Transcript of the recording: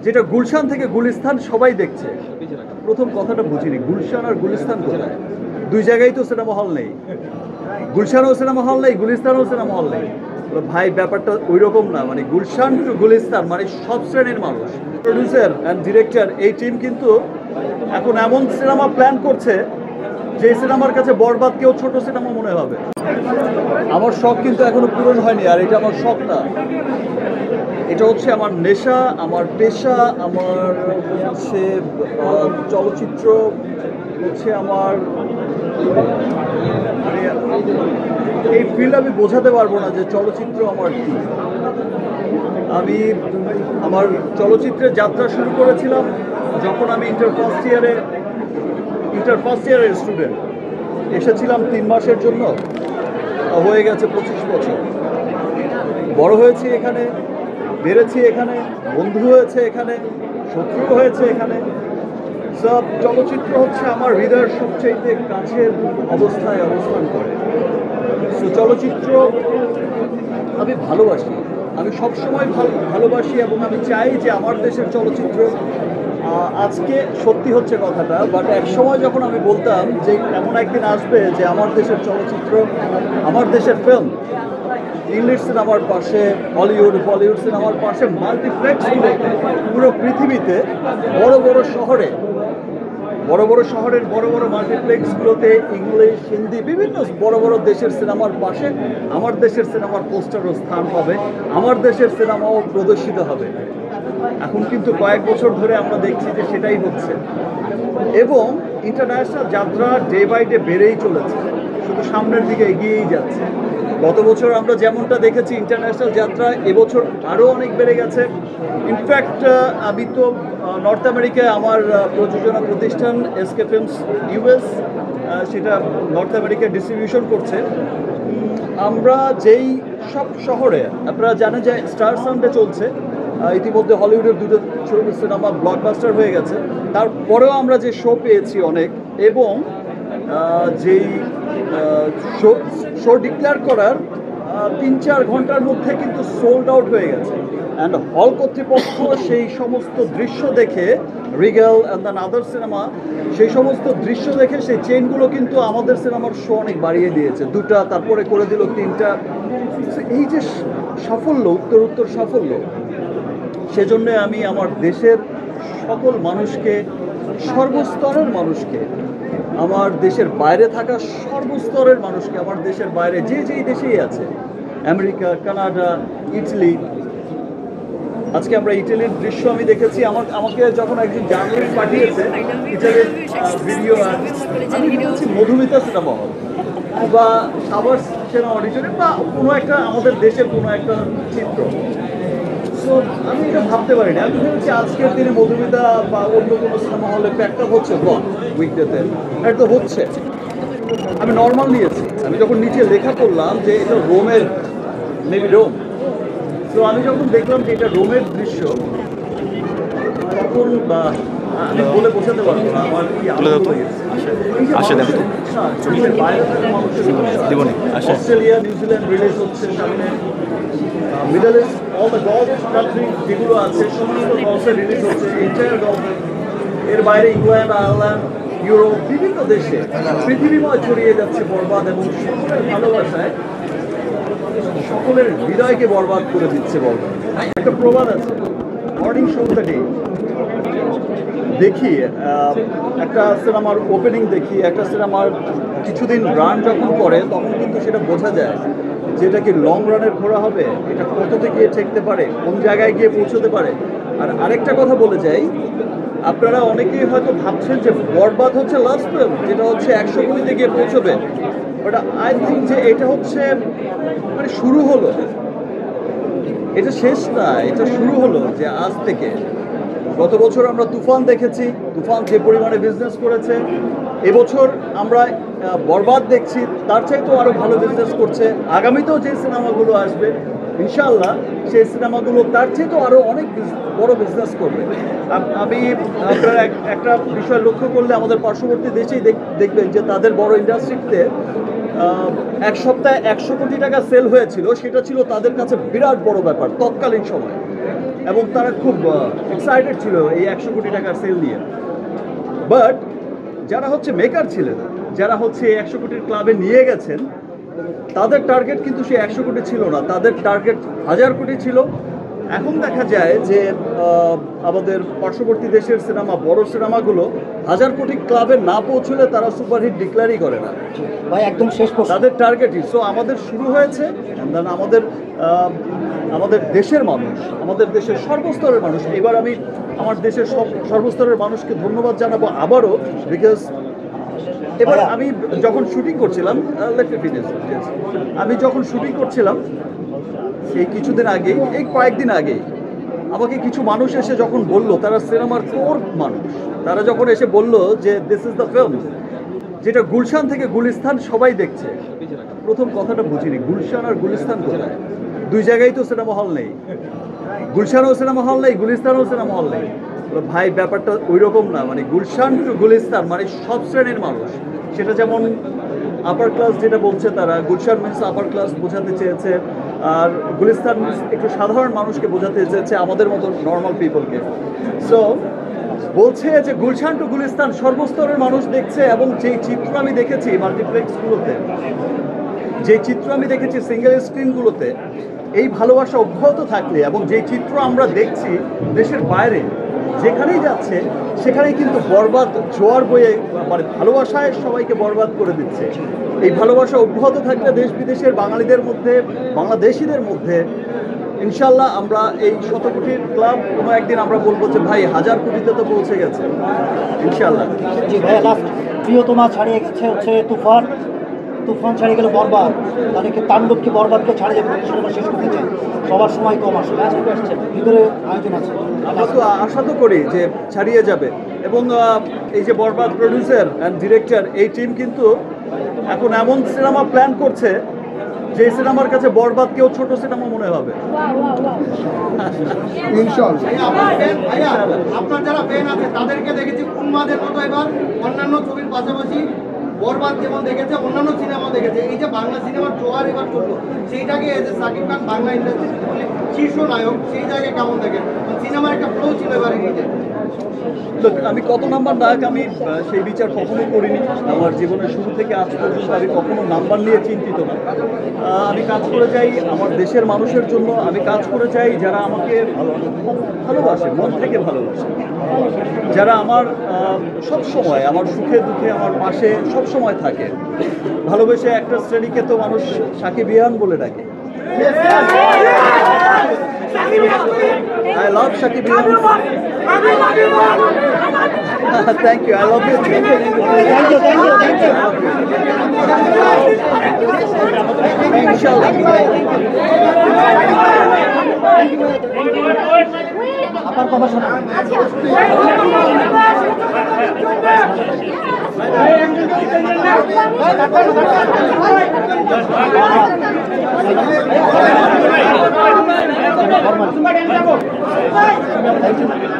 যেটা গুলশান থেকে গুলিস্তান সবাই দেখছে। প্রথম কথাটা বুঝিনি, গুলশান আর গুলিস্তান কোথায়? দুই জায়গায় তো সিনেমা হল নেই, গুলশানও সিনেমা হল নেই, গুলিস্তানও সিনেমা হল নেই। ভাই ব্যাপারটা ওই রকম না, মানে গুলশান টু গুলিস্তান মানে সব শ্রেণীর মানুষ। প্রডিউসার অ্যান্ড ডিরেক্টর এই টিম কিন্তু এখন এমন সিনেমা প্ল্যান করছে যে সিনেমার কাছে বরবাদ কেউ ছোট সিনেমা মনে হবে। আমার শখ কিন্তু এখনো পূরণ হয়নি, আর এটা আমার শখ না, এটা হচ্ছে আমার নেশা, আমার পেশা, আমার হচ্ছে চলচ্চিত্র হচ্ছে আমার, মানে এই ফিল্ড আমি বোঝাতে পারবো না যে চলচ্চিত্র আমার কি। আমি আমার চলচ্চিত্রের যাত্রা শুরু করেছিলাম যখন আমি ইন্টার ফার্স্ট ইয়ারের স্টুডেন্ট। এসেছিলাম 3 মাসের জন্য, হয়ে গেছে 25 বছর। বড় হয়েছি এখানে, বেড়েছি এখানে, বন্ধু হয়েছে এখানে, শত্রু হয়েছে এখানে। সব চলচ্চিত্র হচ্ছে আমার হৃদয়ের সবচেয়ে কাছের অবস্থায় অবস্থান করে। সো চলচ্চিত্র আমি ভালোবাসি, আমি সবসময় ভালোবাসি, এবং আমি চাই যে আমার দেশের চলচ্চিত্র আজকে সত্যি হচ্ছে কথাটা, বাট এক সময় যখন আমি বলতাম যে এমন একদিন আসবে যে আমার দেশের চলচ্চিত্র, আমার দেশের ফিল্ম ইংলিশ সিনেমার পাশে হলিউড বলিউড সিনেমার পাশে মাল্টিপ্লেক্স পুরো পৃথিবীতে বড় বড় শহরের বড় বড় মাল্টিপ্লেক্সগুলোতে ইংলিশ হিন্দি বিভিন্ন বড় বড় দেশের সিনেমার পাশে আমার দেশের সিনেমার পোস্টারও স্থান পাবে, আমার দেশের সিনেমাও প্রদর্শিত হবে। এখন কিন্তু কয়েক বছর ধরে আমরা দেখছি যে সেটাই হচ্ছে, এবং ইন্টারন্যাশনাল যাত্রা ডে বাই ডে বেড়েই চলেছে, শুধু সামনের দিকে এগিয়েই যাচ্ছে। গত বছর আমরা যেমনটা দেখেছি ইন্টারন্যাশনাল যাত্রা, এবছর আরও অনেক বেড়ে গেছে। ইনফ্যাক্ট আমি তো নর্থ আমেরিকায় আমার প্রযোজনা প্রতিষ্ঠান এসকে ফিল্মস ইউএস, সেটা নর্থ আমেরিকায় ডিস্ট্রিবিউশন করছে। আমরা যেই সব শহরে, আপনারা জানেন যে স্টার সানডে চলছে, ইতিমধ্যে হলিউডের দুটো সিনেমা ব্লকবাস্টার হয়ে গেছে, তারপরেও আমরা যে শো পেয়েছি অনেক, এবং যেই শো ডিক্লেয়ার করার 3-4 ঘন্টার মধ্যে কিন্তু সোল্ড আউট হয়ে গেছে। অ্যান্ড হল কর্তৃপক্ষ সেই সমস্ত দৃশ্য দেখে, Rigel and than other cinema, সেই সমস্ত দৃশ্য দেখে সেই চেইনগুলো কিন্তু আমাদের সিনেমার শো অনেক বাড়িয়ে দিয়েছে, 2টা, তারপরে করে দিল 3টা। এই যে সাফল্য, উত্তর সাফল্য, সেজন্য আমি আমার দেশের সকল মানুষকে, সর্বস্তরের মানুষকে, আমার দেশের বাইরে থাকা সর্বস্তরের মানুষকে, আমার দেশের বাইরে যে যেই দেশেই আছে, আমেরিকা, কানাডা, ইটালি, আজকে আমরা ইটালির দৃশ্য আমি দেখেছি, আমাকে যখন একজন জার্নালিস্ট পাঠিয়েছে ইটালির ভিডিও, আমি দেখেছি মধুমিতা সিনেমা হল বা সাভার সিনেমা অডিটরিয়াম বা কোনো একটা আমাদের দেশের কোনো একটা চিত্র। সো আমি এটা ভাবতে পারিনি, আমি ভেবেছি আজকের দিনে মধুমিতা বা অন্য কোনো সিনেমা হলে প্যাকটা হচ্ছে উইকডেতে, এটা তো হচ্ছে। আমি নর্মাল নিয়েছি, আমি যখন নিচে লেখা করলাম যে এটা রোমের, মেবি রোম, তো আমি যখন দেখলাম যে এটা রোমের দৃশ্য, তখন আমি বলে বোঝাতে পারবো না আমার কি আনন্দ হয়েছে। অস্ট্রেলিয়া, নিউজিল্যান্ড রিলিজ হচ্ছে সামনে, middle east, all the golf country যেগুলো আছে সমস্ত গলফে রিলিজ হচ্ছে, এন্টায়ার গলফে। এর বাইরে ইংল্যান্ড, আয়ারল্যান্ড, ইউরোপ, বিভিন্ন দেশে পৃথিবীময় ছড়িয়ে যাচ্ছে বরবাদ, এবং সকলের ভালোবাসায় সকলের হৃদয়কে বরবাদ করে দিচ্ছে বরবাদ। একটা প্রবাদ আছে, মর্নিং শো দ্য ডে। দেখি একটা সিনেমার ওপেনিং, দেখি একটা সিনেমার কিছুদিন রান যখন করে, তখন কিন্তু সেটা বোঝা যায় যে এটা কি লং রানের ঘোড়া হবে, এটা কততে গিয়ে ঠেকতে পারে, কোন জায়গায় গিয়ে পৌঁছতে পারে। আর আরেকটা কথা বলে যাই, আপনারা অনেকেই হয়তো ভাবছেন যে বরবাদ হচ্ছে লাস্ট ফিল্ম, যেটা হচ্ছে 100 কোটিতে গিয়ে পৌঁছবে, বাট আই থিঙ্ক যে এটা হচ্ছে মানে শুরু হলো, এটা শেষ না, এটা শুরু হলো। যে আজ থেকে, গত বছর আমরা তুফান দেখেছি, তুফান যে পরিমাণে বিজনেস করেছে, এবছর আমরা বরবাদ দেখছি, তার চাইতেও আরও ভালো বিজনেস করছে। আগামীতেও যে সিনেমাগুলো আসবে ইনশাআল্লাহ, সেই সিনেমাগুলো তার চাইতেও আরও অনেক বড় বিজনেস করবে। আমি আপনারা একটা বিষয় লক্ষ্য করলে আমাদের পার্শ্ববর্তী দেশেই দেখবেন যে তাদের বড় ইন্ডাস্ট্রিতে এক সপ্তাহে 100 কোটি টাকা সেল হয়েছিল, সেটা ছিল তাদের কাছে বিরাট বড় ব্যাপার তৎকালীন সময়। এবং তারা খুব এক্সাইটেড ছিল এই 100 কোটি টাকার সেল নিয়ে। বাট যারা হচ্ছে মেকার ছিলেন, যারা হচ্ছে 100 কোটির ক্লাবে নিয়ে গেছেন, তাদের টার্গেট কিন্তু সে 100 কোটি ছিল না, তাদের টার্গেট 1000 কোটি ছিল। এখন দেখা যায় যে আমাদের পার্শ্ববর্তী দেশের সিনেমা, বড় সিনেমাগুলো 1000 কোটি ক্লাবে না পৌঁছলে তারা সুপারহিট ডিক্লারই করে না ভাই। একদম শেষ প্রশ্ন, তাদের টার্গেটই। সো আমাদের শুরু হয়েছে, আমাদের দেশের মানুষ, আমাদের দেশের সর্বস্তরের মানুষ, এবার আমি আমার দেশের সর্বস্তরের মানুষকে ধন্যবাদ জানাবো আবারও, বিকজ এবার আমি যখন শুটিং করছিলাম, আমি যখন শুটিং করছিলাম এই কিছুদিন আগে, এই কয়েকদিন আগে আমাকে কিছু মানুষ এসে যখন বলল, তারা সিনেমার কোর মানুষ, তারা যখন এসে বলল যে দিস ইজ দ্য ফিল্ম যেটা গুলশান থেকে গুলিস্তান সবাই দেখছে। প্রথম কথাটা বুঝিনি, গুলশান আর গুলিস্তান কোথায়? দুই জায়গায় তো সিনেমা হল নেই, গুলশানও সিনেমা হল নেই, গুলিস্তানও সিনেমা হল নেই। ভাই ব্যাপারটা ওই রকম না, মানে গুলশান টু গুলিস্তান মানে সব শ্রেণীর মানুষ। সেটা যেমন আপার ক্লাস যেটা বলছে তারা, গুলশান মিন্স আপার ক্লাস বোঝাতে চেয়েছে, আর গুলিস্তান মিন্স একটু সাধারণ মানুষকে বোঝাতে চেয়েছে, আমাদের মতো নর্মাল পিপলকে। সো বলছে যে গুলশান টু গুলিস্তান সর্বস্তরের মানুষ দেখছে, এবং যেই চিত্র আমি দেখেছি মাল্টিপ্লেক্সগুলোতে, যে চিত্র আমি দেখেছি সিঙ্গেল স্ক্রিনগুলোতে, এই ভালোবাসা অব্যাহত থাকলে এবং যে চিত্র আমরা দেখছি দেশের বাইরে যেখানেই যাচ্ছে সেখানেই কিন্তু বরবাদ জোয়ার বয়ে, মানে ভালোবাসায় সবাইকে বরবাদ করে দিচ্ছে। এই ভালোবাসা অব্যাহত থাকলে দেশ বিদেশের বাঙালিদের মধ্যে, বাংলাদেশিদের মধ্যে ইনশাল্লাহ আমরা এই 100 কোটির ক্লাব কোনো একদিন আমরা বলবো যে ভাই 1000 কোটিতে তো পৌঁছে গেছে ইনশাল্লাহ। জি ভাইয়া, লাস্ট প্রিয়তমা ছাড়িয়ে গেছে হচ্ছে তুফান, তুফান ছাড়িয়ে গেল বরবাদ, তাহলে কি তাণ্ডব কি বরবাদকে ছাড়ে যাবে? সিনেমা শেষ করতে চাই, সবার সময় কম আসলে ভিতরে আয়োজন আছে, আমরা তো আশা তো করি যে ছাড়িয়ে যাবে। এবং এই যে বরবাদ প্রডিউসার অ্যান্ড ডিরেক্টর, এই টিম কিন্তু এখন এমন সিনেমা প্ল্যান করছে যে সিনেমার কাছে বরবাদ কেউ ছোট সিনেমা মনে হবে। আপনার যারা ফ্যান আছে তাদেরকে দেখেছি উন্মাদের মতো এবার অন্যান্য ছবির পাশাপাশি বরবাদ যেমন দেখেছে, অন্যান্য সিনেমা দেখেছে। এই যে বাংলা সিনেমার জোয়ার এবার চললো, সেইটাকে as a Shakib Khan Bangla industry বলে শীর্ষ নায়ক, সেই জায়গায় কেমন দেখেন? সিনেমার একটা ফ্লো ছিল এবার নিজে। আমি কত নাম্বার নায়ক আমি সেই বিচার কখনো করিনি। আমার জীবনের শুরু থেকে আজ পর্যন্ত আমি কখনো নাম্বার নিয়ে চিন্তিত না। আমি কাজ করে যাই আমার দেশের মানুষের জন্য, আমি কাজ করে যাই যারা আমাকে ভালোবাসে, মন থেকে ভালোবাসে, যারা আমার সব সময় আমার সুখে দুঃখে আমার পাশে সব সময় থাকে। ভালোবেসে একটা শ্রেণীকে তো মানুষ সাকিবিয়ান বলে ডাকে। I love Shakibian. Thank you. I love you. Thank you. Inshallah. আপনার কথা শোনা। Thank you.